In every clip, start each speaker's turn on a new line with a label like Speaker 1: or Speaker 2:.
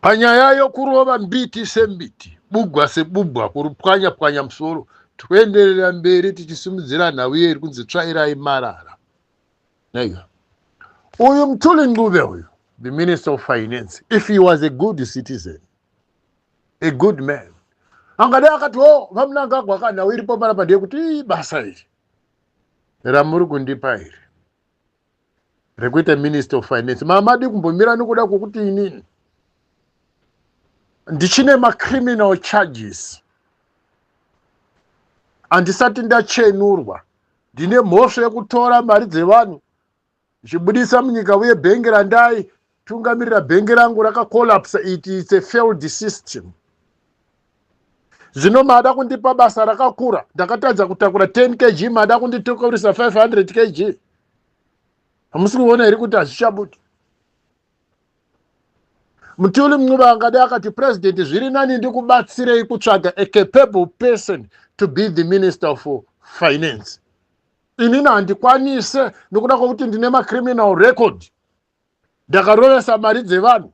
Speaker 1: panyaya yokurova mbiti sembiti, bugwa sebugwa, kurupwanya pwanya musoro, toenderera mberi tichisimudzira nhau yedu kunzi tsvairai marara. Nega uyu Mthuli Ncube uyu, the Minister of Finance, if he was a good citizen, a good man, angade akati vamunangagwa kanhau iripo panapa ndeyekuti basa iri ramuri kundipa iri rekuita Minister of Finance, mamadi kumbomira nekuda kwokuti inini ndichine macriminal charges, handisati ndachenurwa, ndine mhosva yekutora mari dzevanhu ndichibudisa munyika, uye bhengi randai tungamirira bhengi rangu rakakolapsa. It's a failed system. Zvino mada kundipa basa rakakura, ndakatadza kutakura 10 kg, mada kunditokorisa 500 kg. Hamusi kuona iri kuti hazvichabuti. Mthuli Ncube angade akati president zviri nani ndikubatsirei kutsvaga a capable person to be the Minister of Finance. Inini handikwanise nokuda kwokuti ndine macriminal record, ndakarovesa mari dzevanhu,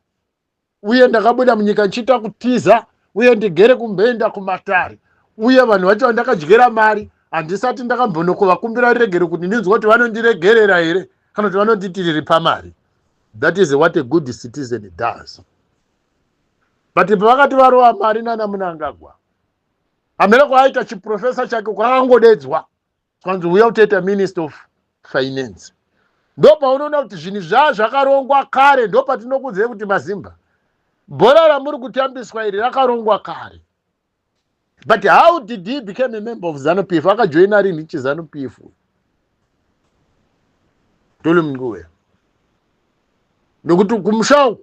Speaker 1: uye ndakabuda munyika ndichiita kutiza, uye ndigere kumbenda kumatare, uye vanhu vacho vandakadyera mari handisati ndakambonokuvakumbira regere kuti ndinzwa kuti vanondiregerera here kana kuti vanonditi riri pamari. That is what a good citizen does. But pavakati varova mari nana Mnangagwa, hamene kwaaita chiprofesa chake kwakangodedzwa kwanzi uya kutoita Minister of Finance. Ndo paunoona kuti zvinhu zvakarongwa kare, ndo patinokudzai kuti mazimba bhora ramuri kutambiswa iri rakarongwa kare. But how did he become a member of ZANU-PF? Akajoina rini chiZANU-PF? Mthuli Ncube nokuti kumusha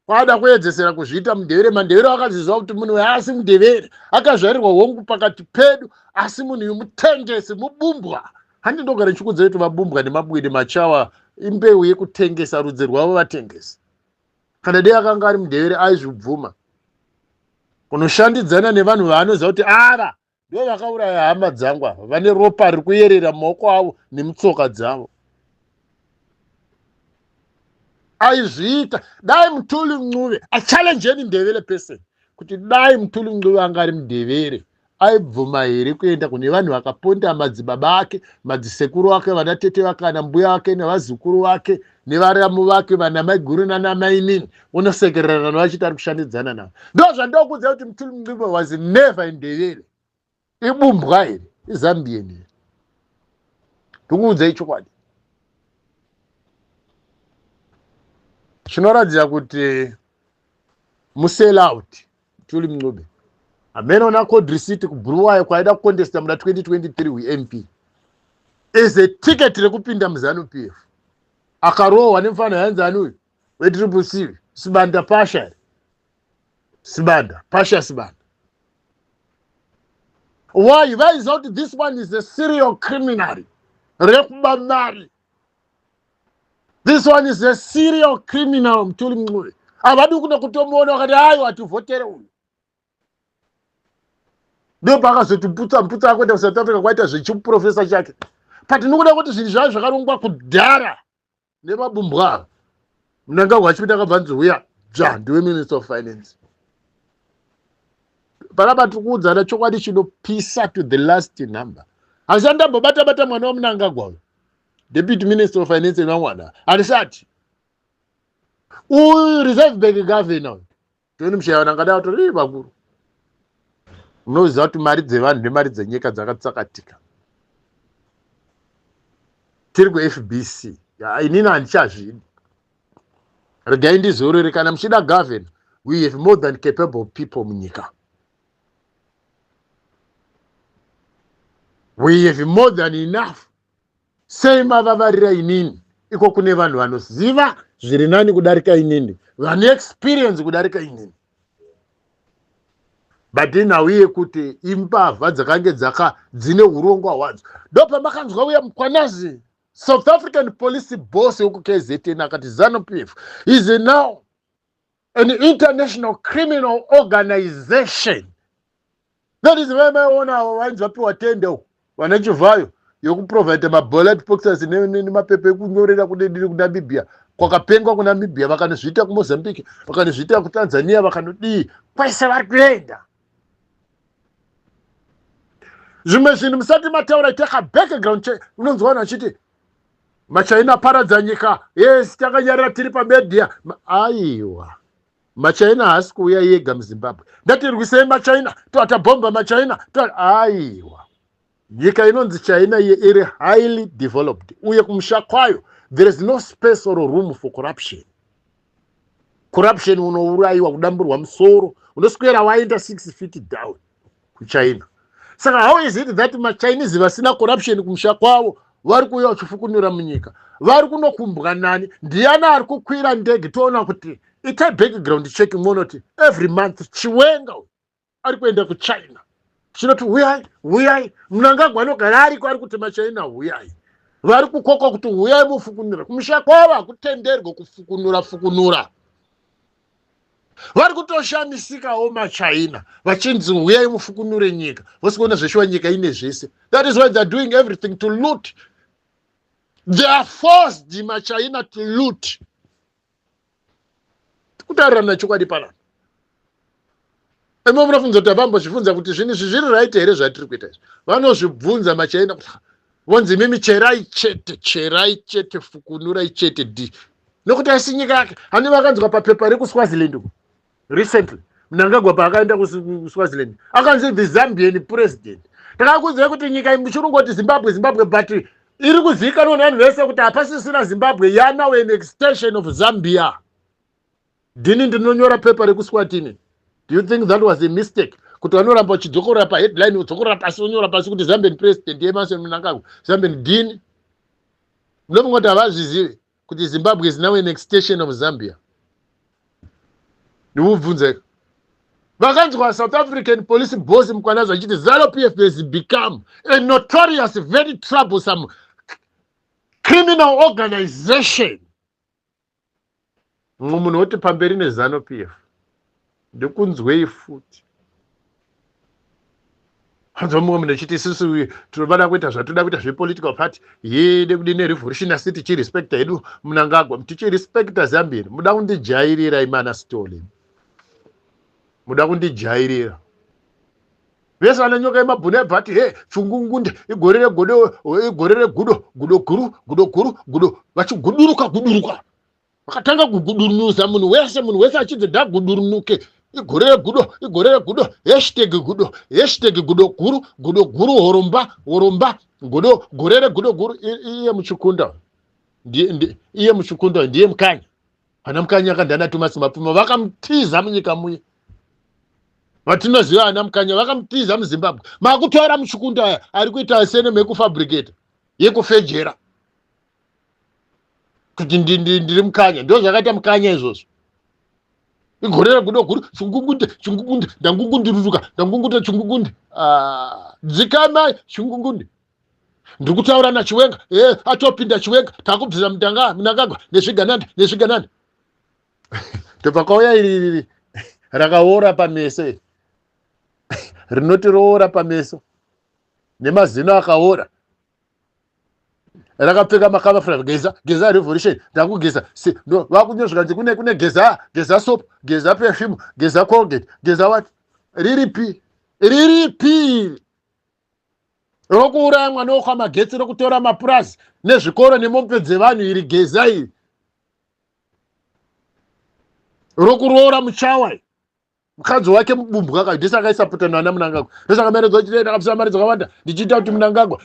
Speaker 1: kwada kuedzesera kuzviita mudevere. Mandevere akaziziva kuti munhu haasi mudevere, akazvarirwa hongu pakati pedu, asi munhu uyu mutengesi, mubumbwa. Handindogara ndichikudzai kuti vabumbwa nemabwidi machawa imbeu yekutengesa, rudzi rwavo vatengesi. Kana dei akanga ari mudevere aizvibvuma kunoshandidzana nevanhu vaanoziva kuti ava ndo vakauraya hama dzangu ava, vane ropa riri kuyerera mumaoko avo nemutsoka dzavo. Aizviita. Dai Mthuli Ncube achallenjeni ndevere person kuti dai Mthuli Ncube anga ari mudevere, aibvuma here kuenda kune vanhu vakaponda madzibaba ake, madzisekuru ake, vanatete vake, vanambuya vake nevazukuru vake nevaramu vake, vanamai guru nanamai nini, unosekerera navo vachiti ari kushandidzana navo. Ndo zvandokudzai kuti Mthuli Ncube was never indevere. Ibumbwa here, iZambian here. Ndikuudzai chokwadi. Zvinoratidza kuti musellout Mthuli Ncube. Hamene ona code receipt kubhuruwayo kwaida kukontesta muda 2023 we-MP is a ticket rekupinda muZANU-PF. Akarohwa nemufana yanzani uyu we-CCC Sibanda Pasha. Sibanda Pasha Sibanda. Why? Why is not this one is a serial criminal? Rekuba mari. This one is a serial criminal. Mthuli Ncube. Avadi kuna kutomuona wakati hayo atuvotere uyu. Ndo pakazotiputsa akwenda kuSouth Africa kwaita zvechiprofesa chake. But nikuda kuti zvinhu zvavo zvakarongwa kudhara nemabumbwa avo. Mnangagwa achipita akabvanzi uya ndiwe Minister of Finance. Panapa tikuudzana chokwadi chinopisa to the last number. Ashandambobata mwana waMnangagwa uyu, Deputy Minister of Finance namwana arisati uyu Reserve Bank Governor toni mushayana ngada kuti vakuru unoziva kuti mari dzevanhu nemari dzenyika dzakatsakatika. Tiri kuFBC inini handichazvidi, regai ndizorore. Kana muchida governor, we have more than capable people munyika. We have more than enough. Sei mavavarira inini? Iko kune vanhu vanoziva zviri nani kudarika inini, vane experience kudarika inini. But inauye kuti imbavha dzakange dzine urongwa hwadzo. Ndo pamakanzwa uya Mkwanazi, South African police boss yoku KZN akati ZANU-PF is now an international criminal organization. That is why maona wanzi wapiwa tende vanachivhayo yokuprovide mabullet boxes nemapepe ekunyorera kudediri kuNamibia kwakapengwa kuNamibia, vakanozviita kuMozambique, vakanozviita kuTanzania, vakanodii, kwese vari kuenda. Zvimwe zvinhu musati mataura taka background check. Unonzwa vanhu vachiti maChina paradza nyika, yes takanyarara tiri pamedia. Aiwa, maChina haasi kuuya yega muZimbabwe. Ndatirwisei maChina, tatabhomba maChina. Aiwa, nyika inonzi China iri highly developed, uye kumusha kwayo there is no space or room for corruption. Corruption unourayiwa, kudamburwa musoro, unoswera waenda 6 feet down kuChina. Saka how is it that maChinese vasina corruption kumusha kwavo vari kuuya vachifukunura munyika? Vari kunokumbwa nani? Ndiani ari kukwira ndege? Toona kuti itai background check monoti every month Chiwenga ari kuenda kuChina. Chinoti huyai, Mnangagwa anogara ariko ari kuti maChina huyai. Vari kukoka kuti huyai mufukunura. Kumusha kwavo hakutenderwe kufukunura. Vari kutoshamisikawo maChina vachinzi huyai mufukunure nyika. Vosikuona zveshuwa nyika ine zvese. That is why they are doing everything to loot. They are forced maChina to loot. Kutarirana chokwadi panapa. Emo munofunza kuti vambozvibvunza kuti zvinhu izvi zviri right here zvatiri kuita izvi. Vanozvibvunza maChina kuti vonzi mimi cherai chete fukunurai chete di. Nokuti asi nyika yake hani vakanzwa papepa rekuswaziland recently. Mnangagwa paakaenda kuSwaziland akanzi the Zambian president. Takakuziva kuti nyika imuchirungoti Zimbabwe but iri kuzivikanwa nevanhu vese kuti hapasisina Zimbabwe, yana an extension of Zambia. Dini ndinonyora pepa rekuswatini. Do you think that was a mistake? Kuti vanoramba vachidzokora paheadline, udzokora pasi, onyora pasi kuti Zambian president Emmerson Mnangagwa, Zambian dini. Munofunga kuti havazvizivi kuti Zimbabwe is now an extension of Zambia? Ndikubvunza. Vakanzwa South African police boss Mkwanazi achiti ZANU-PF has become a notorious, very troublesome criminal organization. Munhu woti pamberi neZANU-PF ndikunzwei futi. Hanzo mumwe munhu achiti isusu tinobada kuita zvatoda kuita zvepolitical party yede kudine revolution asi tichirespecta hedu Mnangagwa, tichirespecta Zambia. Muda kundijairira imana Stole, muda kundijairira. Vese vananyoka yemabhuni ebhati chungungunde igorere gudo vachiguduruka. Vakatanga kugudurunuza munhu wese achidze ndagudurunuke. Igorere gudo, hashtag gudo guru, horomba, gudo, gorere gudo guru. Iye muchukunda ndiye Mkanya. Ana Mkanya akandana Thomas Mapfuma vakamutiza munyika muye. Vatinoziva ana Mkanya vakamutiza muZimbabwe. Makutora muchukunda ari kuita sene mekufabricate yekufejera. Kuti ndiri Mkanya, ndo zvakaita Mkanya izvozvo. Igorera gudo guru, chungungunde, chungungunde. Dzikama chungungunde. Ndikutaura naChiwenga, atopinda Chiwenga, takubvisa Mnangagwa nezvigananda. Topakauya iri rakaora pameso. Rinotiroora pameso. Nemazino akaora. Rakapfeka makavafura geza revolution ndakugeza no vakunyozvika kuti kune geza soap, geza perfume, geza Colgate, geza what riripi rokuuraya mwana wokwamagetsi, rokutora mapurazi nezvikoro nemombe dzevanhu, iri geza iri rokuroora muchawa. Mukadzi wake mubumbwa akaisa akaisapota nana Mnangagwa. Ndosaka mari dzochita ndakabvisa mari dzakawanda ndichiita kuti Mnangagwa,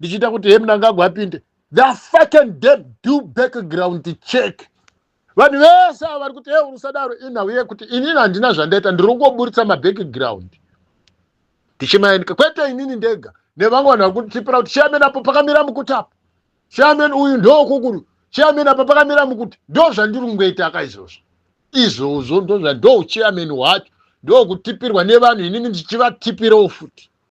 Speaker 1: ndichiita kuti Mnangagwa apinde. The fucking dead do background check. Vanhu vese vari kuti urusadaro inauye kuti inini handina zvandaita, ndirongoburitsa mabackground. Tichimaenika kwete inini ndega nevamwe vanhu vari kutipira kuti chairman apo pakamira mukuti apo, chairman uyu ndokukuru, chairman apo pakamira mukuti, ndo zvandirungoita akaizvozvo. Izvozvo ndo chairman wacho ndokutipirwa nevanhu, inini ndichivatipirawo futi.